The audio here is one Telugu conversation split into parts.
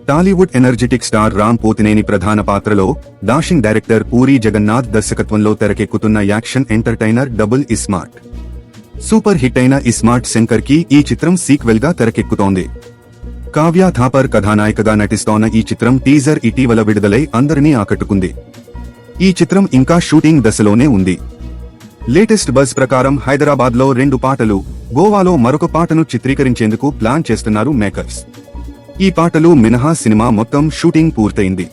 టాలీవుడ్ ఎనర్జెటిక్ స్టార్ రామ్ పోతినేని ప్రధాన పాత్రలో డాషింగ్ డైరెక్టర్ పూరీ జగన్నాథ్ దర్శకత్వంలో తెరకెక్కుతున్న action entertainer double iSmart. Super hit అయిన ఇస్మార్ట్ శంకర్ కి ఈ చిత్రం సీక్వెల్ గా తెరకెక్కుతోంది. కావ్య థాపర్ కథానాయికగా నటిస్తోన్న ఈ చిత్రం టీజర్ ఇటీవల విడుదలై అందరినీ ఆకట్టుకుంది. ఈ చిత్రం ఇంకా షూటింగ్ దశలోనే ఉంది. లేటెస్ట్ బజ్ ప్రకారం హైదరాబాద్ లో 2 పాటలు, గోవాలో మరొక పాటను చిత్రీకరించేందుకు ప్లాన్ చేస్తున్నారు మేకర్స్. ఈ పాటలు మినహా సినిమా మొత్తం షూటింగ్ పూర్తయింది.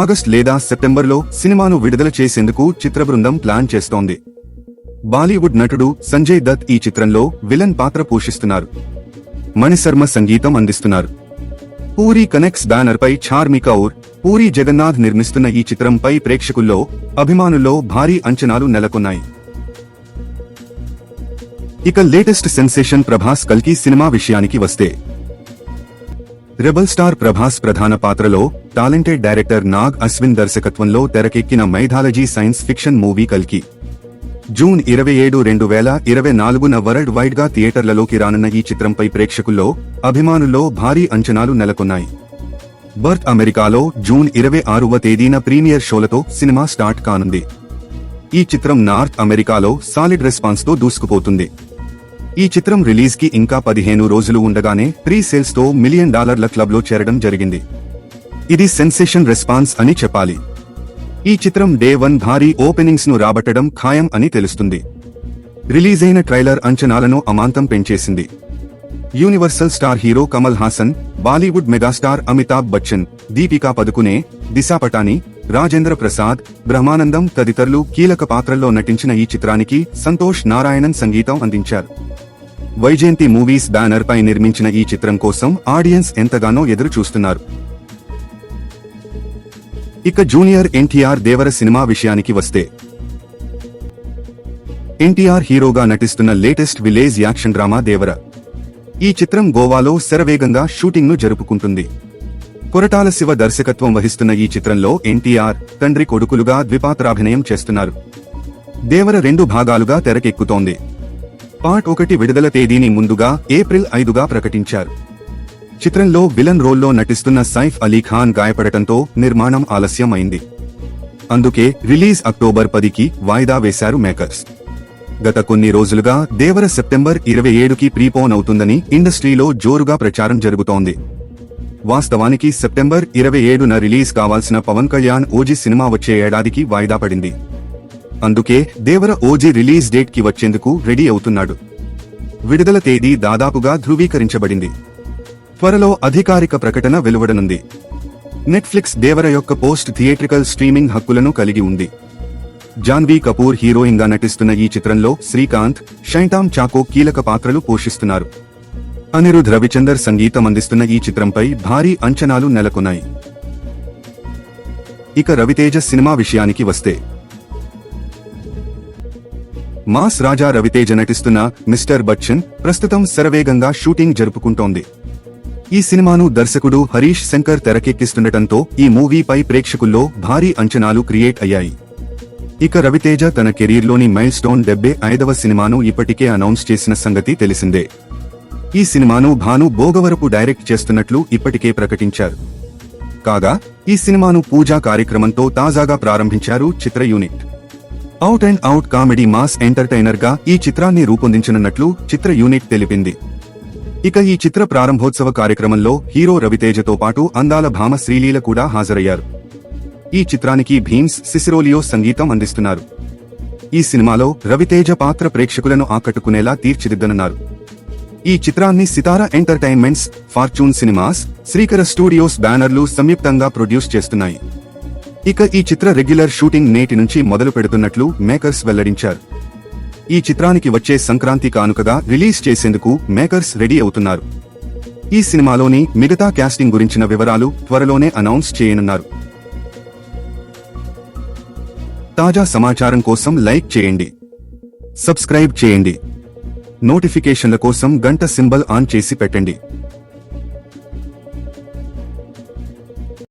ఆగస్ట్ లేదా సెప్టెంబర్లో సినిమాను విడుదల చేసేందుకు చిత్రబృందం ప్లాన్ చేస్తోంది. బాలీవుడ్ నటుడు సంజయ్ దత్ ఈ చిత్రంలో విలన్ పాత్ర పోషిస్తున్నారు. మణిశర్మ సంగీతం అందిస్తున్నారు. పూరీ కనెక్ట్స్ బ్యానర్ పై చార్మి కౌర్, పూరీ జగన్నాథ్ నిర్మిస్తున్న ఈ చిత్రంపై ప్రేక్షకుల్లో, అభిమానుల్లో భారీ అంచనాలు నెలకొన్నాయి. ఇక లేటెస్ట్ సెన్సేషన్ ప్రభాస్ కల్కి సినిమా విషయానికి వస్తే, రెబల్ స్టార్ ప్రభాస్ ప్రధాన పాత్రలో టాలెంటెడ్ డైరెక్టర్ నాగ్ అశ్విన్ దర్శకత్వంలో తెరకెక్కిన మైథాలజీ సైన్స్ ఫిక్షన్ మూవీ కల్కి జూన్ 27, 2024న వరల్డ్ వైడ్ గా థియేటర్లలోకి రానున్న ఈ చిత్రంపై ప్రేక్షకుల్లో, అభిమానుల్లో భారీ అంచనాలు నెలకొన్నాయి. బర్త్ అమెరికాలో జూన్ 26వ తేదీన ప్రీమియర్ షోలతో సినిమా స్టార్ట్ కానుంది. ఈ చిత్రం నార్త్ అమెరికాలో సాలిడ్ రెస్పాన్స్ తో దూసుకుపోతుంది. ఈ చిత్రం రిలీజ్ కి ఇంకా 15 రోజులు ఉండగానే ప్రీ సేల్స్ తో $1 మిలియన్ క్లబ్ లో చేరడం జరిగింది. ఇది సెన్సేషన్ రెస్పాన్స్ అని చెప్పాలి. ఈ చిత్రం డే 1 భారీ ఓపెనింగ్స్ ను రాబట్టడం ఖాయం అని తెలుస్తుంది. రిలీజ్ అయిన ట్రైలర్ అంచనాలను అమాంతం పెంచేసింది. Universal star hero Kamal Haasan, Bollywood megastar Amitabh Bachchan, Deepika Padukone, Disha Patani, Rajendra Prasad, Brahmanandam తదితరులు కీలక పాత్రల్లో నటించిన ఈ చిత్రానికి సంతోష్ నారాయణన్ సంగీతం అందించారు. వైజయంతి మూవీస్ బ్యానర్ పై నిర్మించిన ఈ చిత్రం కోసం ఆడియన్స్ ఎంతగానో ఎదురు చూస్తున్నారు. ఇక జూనియర్ ఎన్టీఆర్ దేవర సినిమా విషయానికి వస్తే, ఎన్టీఆర్ హీరోగా నటిస్తున్న లేటెస్ట్ విలేజ్ యాక్షన్ డ్రామా దేవర. ఈ చిత్రం గోవాలో శరవేగంగా షూటింగ్ ను జరుపుకుంటుంది. కొరటాల శివ దర్శకత్వం వహిస్తున్న ఈ చిత్రంలో ఎన్టీఆర్, తండ్రి కొడుకులుగా ద్విపాత్రాభినయం చేస్తున్నారు. దేవర 2 భాగాలుగా తెరకెక్కుతోంది. పార్ట్ 1 విడుదల తేదీని ముందుగా ఏప్రిల్ 5గా ప్రకటించారు. చిత్రంలో విలన్ రోల్లో నటిస్తున్న సైఫ్ అలీ ఖాన్ గాయపడటంతో నిర్మాణం ఆలస్యం అయింది. అందుకే రిలీజ్ అక్టోబర్ 10కి వాయిదా వేశారు మేకర్స్. గత కొన్ని రోజులుగా దేవర సెప్టెంబర్ 27కి ప్రీపోన్ అవుతుందని ఇండస్ట్రీలో జోరుగా ప్రచారం జరుగుతోంది. వాస్తవానికి సెప్టెంబర్ 27న రిలీజ్ కావాల్సిన పవన్ కళ్యాణ్ ఓజీ సినిమా వచ్చే ఏడాదికి వాయిదా పడింది. అందుకే దేవర ఓజీ రిలీజ్ డేట్ కి వచ్చేందుకు రెడీ అవుతున్నాడు. విడుదల తేదీ దాదాపుగా ధృవీకరించబడింది. త్వరలో అధికారిక ప్రకటన వెలువడనుంది. నెట్ఫ్లిక్స్ దేవర యొక్క పోస్ట్ థియేట్రికల్ స్ట్రీమింగ్ హక్కులను కలిగి ఉంది. జాన్వీ కపూర్ హీరోయిన్ గా నటిస్తున్న ఈ చిత్రంలో శ్రీకాంత్, షైంటామ్ చాకో కీలక పాత్రలు పోషిస్తున్నారు. అనిరుద్ రవిచందర్ సంగీతం అందిస్తున్న ఈ చిత్రంపై భారీ అంచనాలు నెలకొన్నాయి. ఇక రవితేజ సినిమా విషయానికి వస్తే, మాస్ రాజా రవితేజ నటిస్తున్న మిస్టర్ బచ్చన్ ప్రస్తుతం శరవేగంగా షూటింగ్ జరుపుకుంటోంది. ఈ సినిమాను దర్శకుడు హరీష్ శంకర్ తెరకెక్కిస్తుండటంతో ఈ మూవీపై ప్రేక్షకుల్లో భారీ అంచనాలు క్రియేట్ అయ్యాయి. ఇక రవితేజ తన కెరీర్లోని మైల్ స్టోన్ 75వ సినిమాను ఇప్పటికే అనౌన్స్ చేసిన సంగతి తెలిసిందే. ఈ సినిమాను భాను భోగవరపు డైరెక్ట్ చేస్తున్నట్లు ఇప్పటికే ప్రకటించారు. కాగా ఈ సినిమాను పూజా కార్యక్రమంతో తాజాగా ప్రారంభించారు చిత్ర unit. Out and out comedy mass entertainer గా ఈ చిత్రాన్ని రూపొందించనున్నట్లు చిత్ర యూనిట్ తెలిపింది. ఇక ఈ చిత్ర ప్రారంభోత్సవ కార్యక్రమంలో హీరో రవితేజతో పాటు అందాల భామ శ్రీలీల కూడా హాజరయ్యారు. ఈ చిత్రానికి భీమ్స్ సిసిరోలియో సంగీతం అందిస్తున్నారు. ఈ సినిమాలో రవితేజ పాత్ర ప్రేక్షకులను ఆకట్టుకునేలా తీర్చిదిద్దనున్నారు. ఈ చిత్రాన్ని సితారా ఎంటర్టైన్మెంట్స్, ఫార్చ్యూన్ సినిమాస్, శ్రీకర స్టూడియోస్ బ్యానర్లు సంయుక్తంగా ప్రొడ్యూస్ చేస్తున్నాయి. ఇక ఈ చిత్ర రెగ్యులర్ షూటింగ్ నేటి నుంచి మొదలు పెడుతున్నట్లు మేకర్స్ వెల్లడించారు. ఈ చిత్రానికి వచ్చే సంక్రాంతి కానుకగా రిలీజ్ చేసేందుకు మేకర్స్ రెడీ అవుతున్నారు. ఈ సినిమాలోని మిగతా క్యాస్టింగ్ గురించిన వివరాలు త్వరలోనే అనౌన్స్ చేయనున్నారు. తాజా సమాచారం కోసం లైక్ చేయండి, సబ్స్క్రైబ్ చేయండి, నోటిఫికేషన్ల కోసం గంట సింబల్ ఆన్ చేసి పెట్టండి.